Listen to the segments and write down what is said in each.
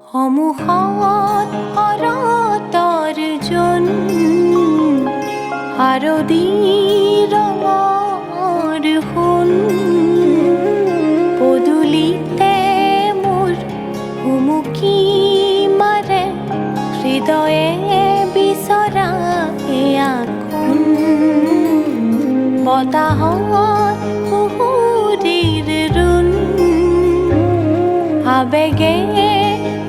সমূহত অৰতৰ জোন হাৰদি ৰঙৰ সোণ পদূলিতে মোৰ হুমুকি মাৰে হৃদয়ে বিচৰা এয়াখন বতাহত কুহুৰিৰ ৰোণ আবেগে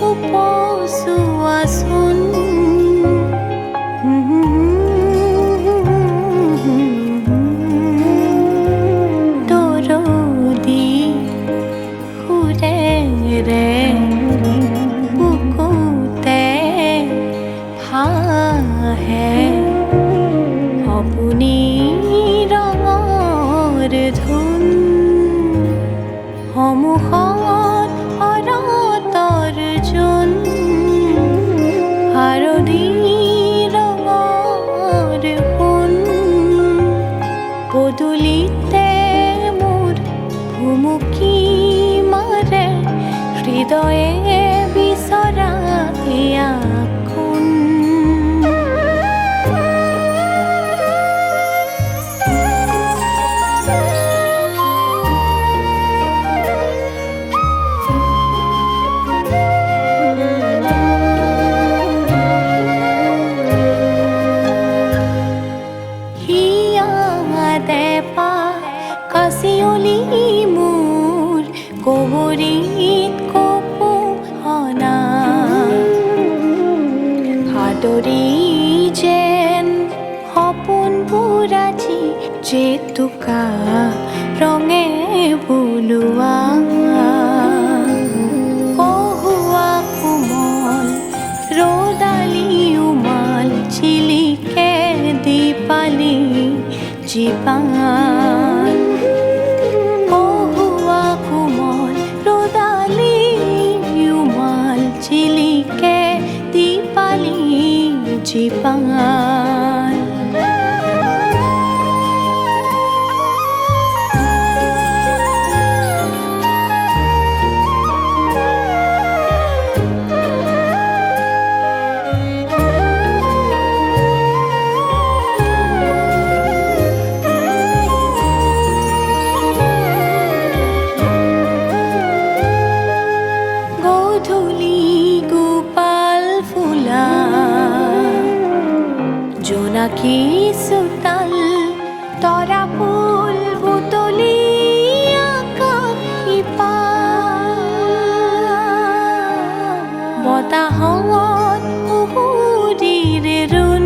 উপচোৱাচোন দৰদী সুৰেৰে বুকুতে ভাহে সপোনী ৰঙৰ ধুন সমূহত অৰতৰ জোন হাৰদি ৰঙৰ সোণ পদূলিতে মোৰ ভুমুকি মাৰে হৃদয়ে বিচৰা এয়াখন কাশিয়লি মোৰ কবৰীত কপোহনা ভাদৰি যেন সপোনবোৰ আজি জেতুকা ৰঙে বুলোৱা কহুৱা কোমল ৰ'দালি উমাল চিলিকে দীপালি জীপান কহুৱা কোমল ৰ'দালি উমাল চিলিকে দীপালি জীপান জোনাকী চোতাল তৰা ফুল বুটলি আকাশ ইপাৰ বতাহত কুহুৰিৰ ৰোণ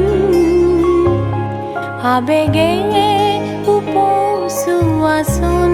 আবেগে উপচোৱাচোন